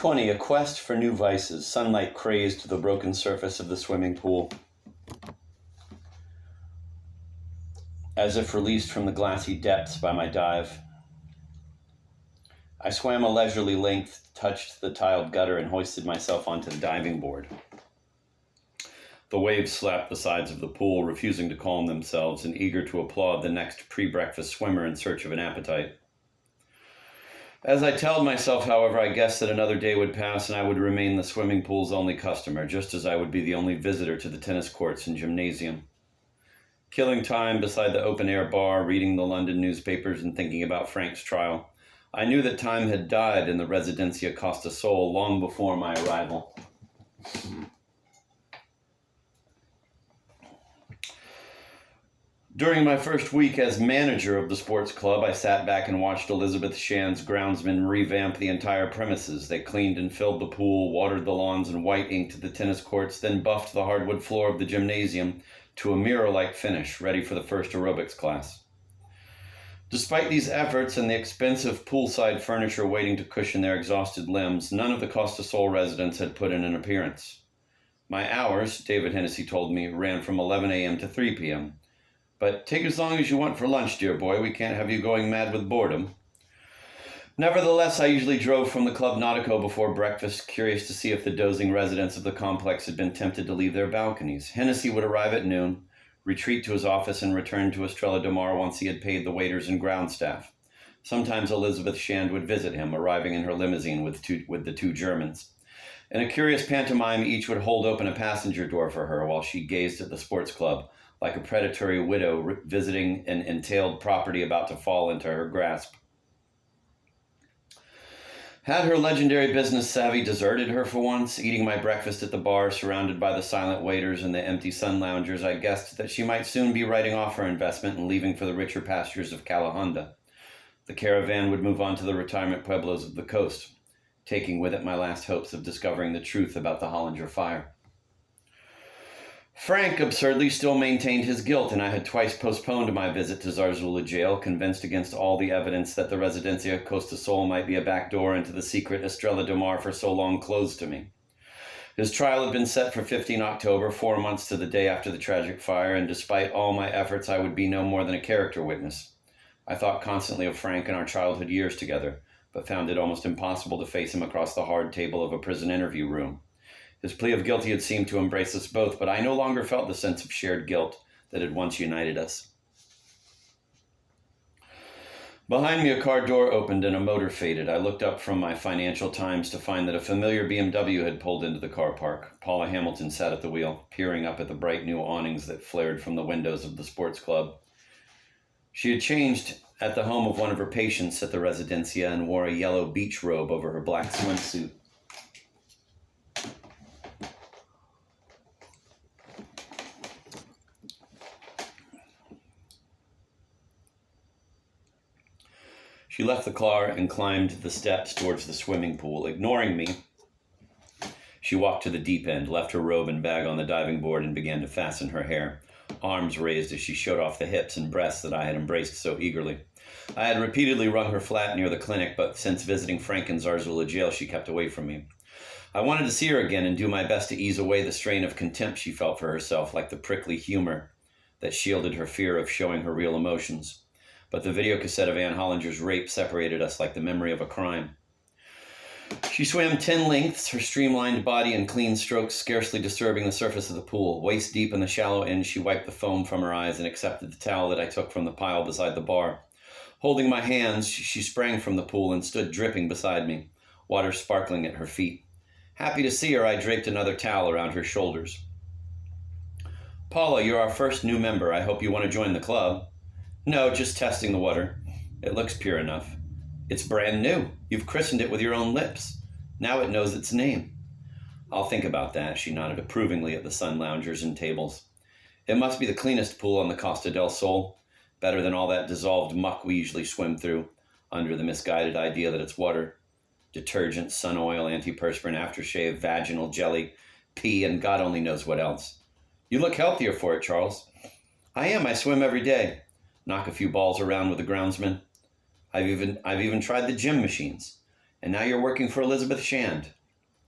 20. A quest for new vices. Sunlight crazed the broken surface of the swimming pool. As if released from the glassy depths by my dive. I swam a leisurely length, touched the tiled gutter, and hoisted myself onto the diving board. The waves slapped the sides of the pool, refusing to calm themselves and eager to applaud the next pre-breakfast swimmer in search of an appetite. As I told myself, however, I guessed that another day would pass and I would remain the swimming pool's only customer, just as I would be the only visitor to the tennis courts and gymnasium. Killing time beside the open-air bar, reading the London newspapers and thinking about Frank's trial, I knew that time had died in the Residencia Costa Sol long before my arrival. During my first week as manager of the sports club, I sat back and watched Elizabeth Shand's groundsmen revamp the entire premises. They cleaned and filled the pool, watered the lawns, and white-inked the tennis courts, then buffed the hardwood floor of the gymnasium to a mirror-like finish, ready for the first aerobics class. Despite these efforts and the expensive poolside furniture waiting to cushion their exhausted limbs, none of the Costa Sol residents had put in an appearance. My hours, David Hennessy told me, ran from 11 a.m. to 3 p.m. But take as long as you want for lunch, dear boy. We can't have you going mad with boredom. Nevertheless, I usually drove from the Club Nautico before breakfast, curious to see if the dozing residents of the complex had been tempted to leave their balconies. Hennessy would arrive at noon, retreat to his office, and return to Estrella de Mar once he had paid the waiters and ground staff. Sometimes Elizabeth Shand would visit him, arriving in her limousine with the two Germans. In a curious pantomime, each would hold open a passenger door for her while she gazed at the sports club, like a predatory widow visiting an entailed property about to fall into her grasp. Had her legendary business savvy deserted her for once? Eating my breakfast at the bar, surrounded by the silent waiters and the empty sun loungers, I guessed that she might soon be writing off her investment and leaving for the richer pastures of Calahonda. The caravan would move on to the retirement pueblos of the coast, taking with it my last hopes of discovering the truth about the Hollinger fire. Frank absurdly still maintained his guilt, and I had twice postponed my visit to Zarzuela jail, convinced against all the evidence that the Residencia Costa Sol might be a backdoor into the secret Estrella de Mar for so long closed to me. His trial had been set for 15 October, 4 months to the day after the tragic fire, and despite all my efforts, I would be no more than a character witness. I thought constantly of Frank and our childhood years together, but found it almost impossible to face him across the hard table of a prison interview room. His plea of guilty had seemed to embrace us both, but I no longer felt the sense of shared guilt that had once united us. Behind me, a car door opened and a motor faded. I looked up from my Financial Times to find that a familiar BMW had pulled into the car park. Paula Hamilton sat at the wheel, peering up at the bright new awnings that flared from the windows of the sports club. She had changed at the home of one of her patients at the Residencia and wore a yellow beach robe over her black swimsuit. She left the car and climbed the steps towards the swimming pool. Ignoring me, she walked to the deep end, left her robe and bag on the diving board, and began to fasten her hair, arms raised as she showed off the hips and breasts that I had embraced so eagerly. I had repeatedly wrung her flat near the clinic, but since visiting Frank in Zarzuela jail, she kept away from me. I wanted to see her again and do my best to ease away the strain of contempt she felt for herself, like the prickly humor that shielded her fear of showing her real emotions. But the video cassette of Anne Hollinger's rape separated us like the memory of a crime. She swam 10 lengths, her streamlined body and clean strokes scarcely disturbing the surface of the pool. Waist deep in the shallow end, she wiped the foam from her eyes and accepted the towel that I took from the pile beside the bar. Holding my hands, she sprang from the pool and stood dripping beside me, water sparkling at her feet. Happy to see her, I draped another towel around her shoulders. Paula, you're our first new member. I hope you want to join the club. No, just testing the water. It looks pure enough. It's brand new. You've christened it with your own lips. Now it knows its name. I'll think about that, she nodded approvingly at the sun loungers and tables. It must be the cleanest pool on the Costa del Sol. Better than all that dissolved muck we usually swim through, under the misguided idea that it's water. Detergent, sun oil, antiperspirant, aftershave, vaginal jelly, pee, and God only knows what else. You look healthier for it, Charles. I am. I swim every day. Knock a few balls around with the groundsman. I've even tried the gym machines. And now you're working for Elizabeth Shand.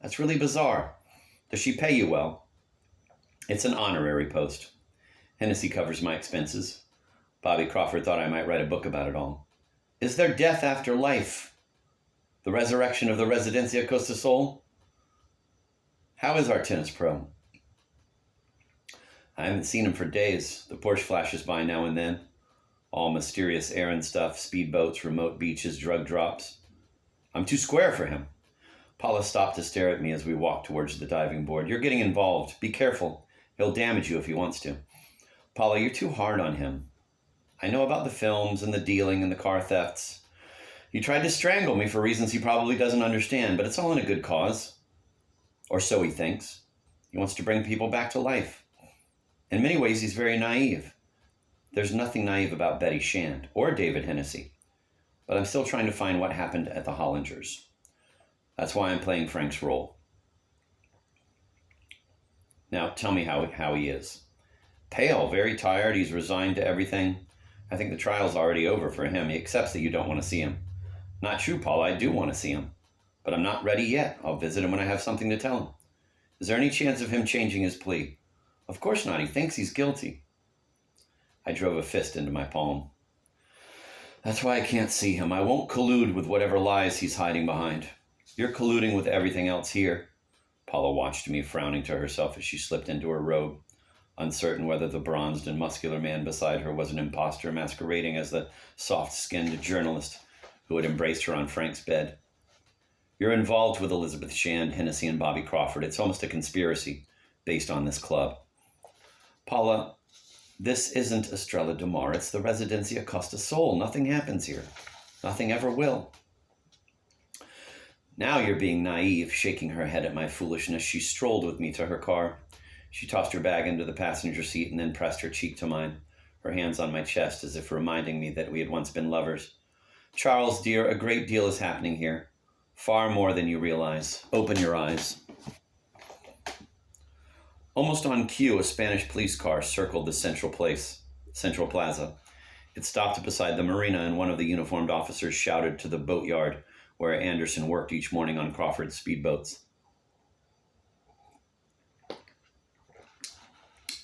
That's really bizarre. Does she pay you well? It's an honorary post. Hennessy covers my expenses. Bobby Crawford thought I might write a book about it all. Is there death after life? The resurrection of the Residencia Costa Sol? How is our tennis pro? I haven't seen him for days. The Porsche flashes by now and then. All mysterious errand stuff, speedboats, remote beaches, drug drops. I'm too square for him. Paula stopped to stare at me as we walked towards the diving board. You're getting involved. Be careful. He'll damage you if he wants to. Paula, you're too hard on him. I know about the films and the dealing and the car thefts. He tried to strangle me for reasons he probably doesn't understand, but it's all in a good cause. Or so he thinks. He wants to bring people back to life. In many ways, he's very naive. There's nothing naive about Betty Shand or David Hennessy, but I'm still trying to find what happened at the Hollingers. That's why I'm playing Frank's role. Now, tell me how he is. Pale, very tired. He's resigned to everything. I think the trial's already over for him. He accepts that you don't want to see him. Not true, Paul. I do want to see him, but I'm not ready yet. I'll visit him when I have something to tell him. Is there any chance of him changing his plea? Of course not. He thinks he's guilty. I drove a fist into my palm. That's why I can't see him. I won't collude with whatever lies he's hiding behind. You're colluding with everything else here. Paula watched me, frowning to herself as she slipped into her robe, uncertain whether the bronzed and muscular man beside her was an imposter masquerading as the soft-skinned journalist who had embraced her on Frank's bed. You're involved with Elizabeth Shand, Hennessy, and Bobby Crawford. It's almost a conspiracy based on this club. Paula, this isn't Estrella de Mar. It's the Residencia Costa Sol. Nothing happens here. Nothing ever will. Now you're being naive, shaking her head at my foolishness. She strolled with me to her car. She tossed her bag into the passenger seat and then pressed her cheek to mine, her hands on my chest as if reminding me that we had once been lovers. Charles, dear, a great deal is happening here. Far more than you realize. Open your eyes. Almost on cue, a Spanish police car circled the Central Plaza. It stopped beside the marina, and one of the uniformed officers shouted to the boatyard where Anderson worked each morning on Crawford's speedboats.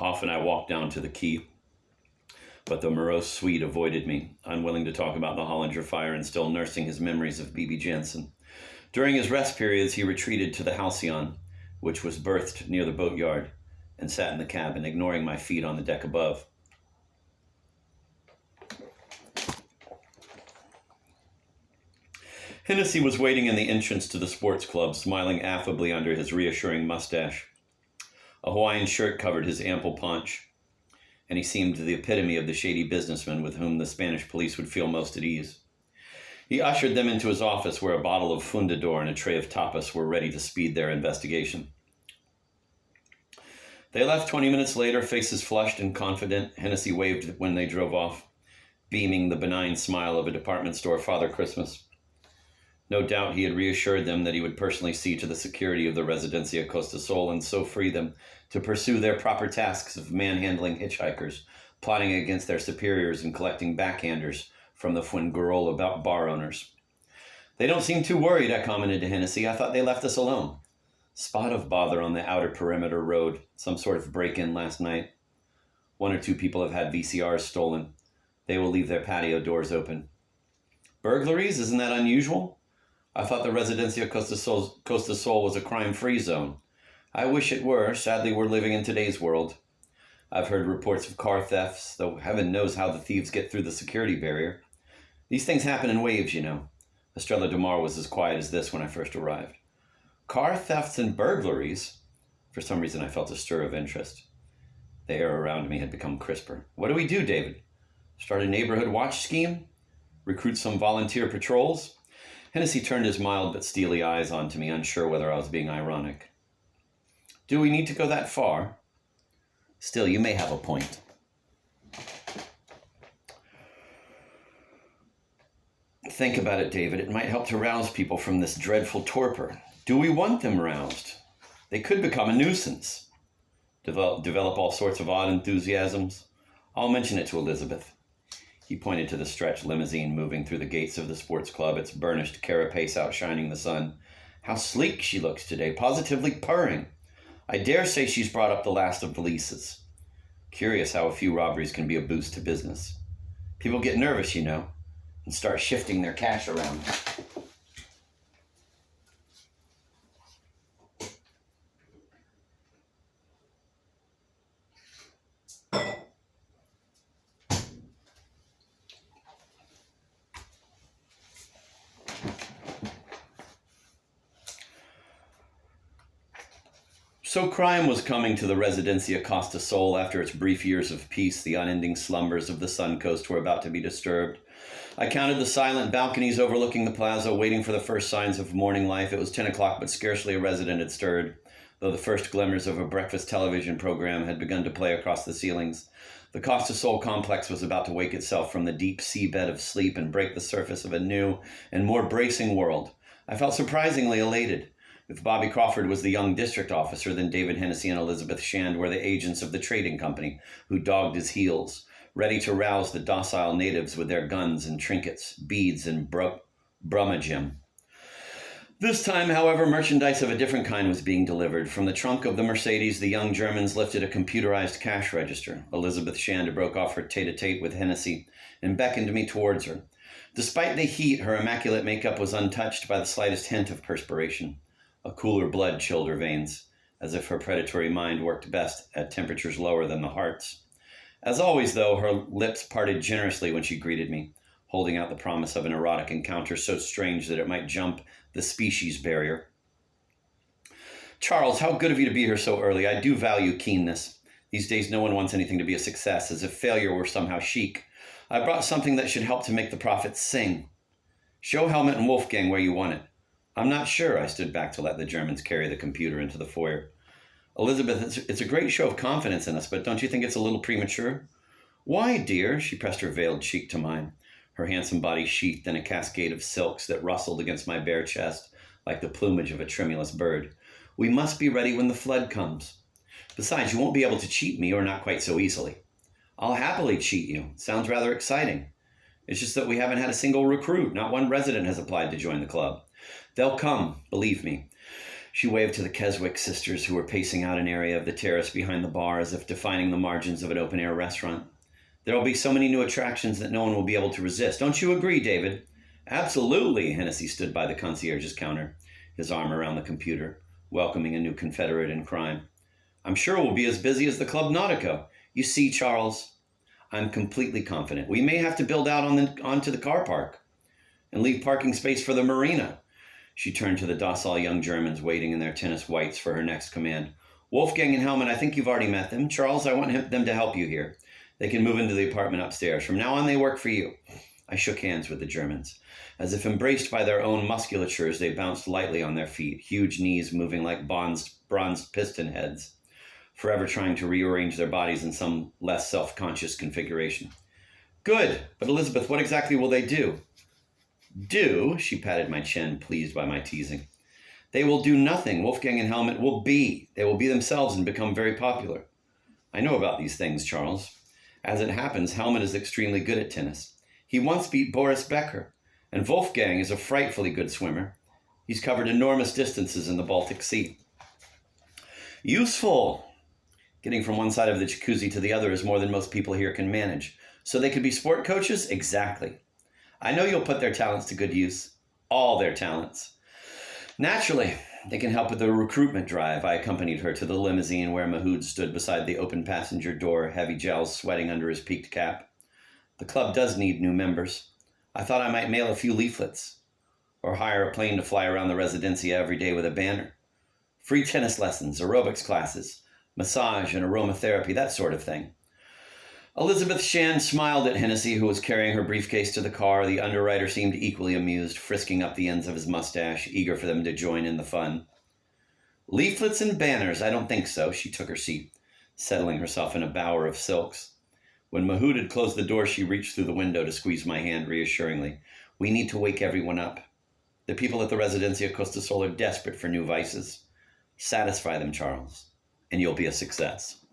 Often I walked down to the quay, but the morose Swede avoided me, unwilling to talk about the Hollinger fire and still nursing his memories of B.B. Jensen. During his rest periods, he retreated to the Halcyon, which was berthed near the boatyard, and sat in the cabin, ignoring my feet on the deck above. Hennessy was waiting in the entrance to the sports club, smiling affably under his reassuring mustache. A Hawaiian shirt covered his ample paunch, and he seemed the epitome of the shady businessman with whom the Spanish police would feel most at ease. He ushered them into his office where a bottle of Fundador and a tray of tapas were ready to speed their investigation. They left 20 minutes later, faces flushed and confident. Hennessy waved when they drove off, beaming the benign smile of a department store Father Christmas. No doubt he had reassured them that he would personally see to the security of the Residencia Costa Sol and so free them to pursue their proper tasks of manhandling hitchhikers, plotting against their superiors, and collecting backhanders from the Fuengirola bar owners. They don't seem too worried, I commented to Hennessy. I thought they left us alone. Spot of bother on the outer perimeter road. Some sort of break-in last night. 1 or 2 people have had VCRs stolen. They will leave their patio doors open. Burglaries? Isn't that unusual? I thought the Residencia Costa Sol was a crime-free zone. I wish it were. Sadly, we're living in today's world. I've heard reports of car thefts, though heaven knows how the thieves get through the security barrier. These things happen in waves, you know. Estrella de Mar was as quiet as this when I first arrived. Car thefts and burglaries? For some reason, I felt a stir of interest. The air around me had become crisper. What do we do, David? Start a neighborhood watch scheme? Recruit some volunteer patrols? Hennessy turned his mild but steely eyes onto me, unsure whether I was being ironic. Do we need to go that far? Still, you may have a point. Think about it, David. It might help to rouse people from this dreadful torpor. Do we want them roused? They could become a nuisance. Develop all sorts of odd enthusiasms. I'll mention it to Elizabeth. He pointed to the stretched limousine moving through the gates of the sports club, its burnished carapace outshining the sun. How sleek she looks today, positively purring. I dare say she's brought up the last of the leases. Curious how a few robberies can be a boost to business. People get nervous, you know, and start shifting their cash around. So crime was coming to the Residencia Costa Sol after its brief years of peace. The unending slumbers of the Suncoast were about to be disturbed. I counted the silent balconies overlooking the plaza, waiting for the first signs of morning life. It was 10 o'clock, but scarcely a resident had stirred, though the first glimmers of a breakfast television program had begun to play across the ceilings. The Costa Sol complex was about to wake itself from the deep seabed of sleep and break the surface of a new and more bracing world. I felt surprisingly elated. If Bobby Crawford was the young district officer, then David Hennessy and Elizabeth Shand were the agents of the trading company who dogged his heels, ready to rouse the docile natives with their guns and trinkets, beads and brummagem. This time, however, merchandise of a different kind was being delivered. From the trunk of the Mercedes, the young Germans lifted a computerized cash register. Elizabeth Shand broke off her tete-a-tete with Hennessy and beckoned me towards her. Despite the heat, her immaculate makeup was untouched by the slightest hint of perspiration. A cooler blood chilled her veins, as if her predatory mind worked best at temperatures lower than the heart's. As always, though, her lips parted generously when she greeted me, holding out the promise of an erotic encounter so strange that it might jump the species barrier. Charles, how good of you to be here so early. I do value keenness. These days, no one wants anything to be a success, as if failure were somehow chic. I brought something that should help to make the prophets sing. Show Helmut and Wolfgang where you want it. I'm not sure. I stood back to let the Germans carry the computer into the foyer. Elizabeth, it's a great show of confidence in us, but don't you think it's a little premature? Why, dear? She pressed her veiled cheek to mine, her handsome body sheathed in a cascade of silks that rustled against my bare chest like the plumage of a tremulous bird. We must be ready when the flood comes. Besides, you won't be able to cheat me, or not quite so easily. I'll happily cheat you. Sounds rather exciting. It's just that we haven't had a single recruit. Not one resident has applied to join the club. They'll come, believe me. She waved to the Keswick sisters who were pacing out an area of the terrace behind the bar as if defining the margins of an open-air restaurant. There'll be so many new attractions that no one will be able to resist. Don't you agree, David? Absolutely. Hennessy stood by the concierge's counter, his arm around the computer, welcoming a new confederate in crime. I'm sure we'll be as busy as the Club Nautico. You see, Charles, I'm completely confident. We may have to build out onto the car park and leave parking space for the marina. She turned to the docile young Germans waiting in their tennis whites for her next command. Wolfgang and Helmut, I think you've already met them. Charles, I want them to help you here. They can move into the apartment upstairs. From now on, they work for you. I shook hands with the Germans. As if embraced by their own musculatures, they bounced lightly on their feet, huge knees moving like bronzed piston heads, forever trying to rearrange their bodies in some less self-conscious configuration. Good, but Elizabeth, what exactly will they do? Do? She patted my chin, pleased by my teasing. They will do nothing. Wolfgang and Helmut will be. They will be themselves and become very popular. I know about these things, Charles. As it happens, Helmut is extremely good at tennis. He once beat Boris Becker, and Wolfgang is a frightfully good swimmer. He's covered enormous distances in the Baltic Sea. Useful. Getting from one side of the jacuzzi to the other is more than most people here can manage. So they could be sport coaches? Exactly. I know you'll put their talents to good use. All their talents. Naturally, they can help with the recruitment drive. I accompanied her to the limousine where Mahood stood beside the open passenger door, heavy gels sweating under his peaked cap. The club does need new members. I thought I might mail a few leaflets, or hire a plane to fly around the Residencia every day with a banner. Free tennis lessons, aerobics classes, massage and aromatherapy, that sort of thing. Elizabeth Shand smiled at Hennessy, who was carrying her briefcase to the car. The underwriter seemed equally amused, frisking up the ends of his mustache, eager for them to join in the fun. Leaflets and banners, I don't think so. She took her seat, settling herself in a bower of silks. When Mahood had closed the door, she reached through the window to squeeze my hand reassuringly. We need to wake everyone up. The people at the Residencia Costa Sol are desperate for new vices. Satisfy them, Charles, and you'll be a success.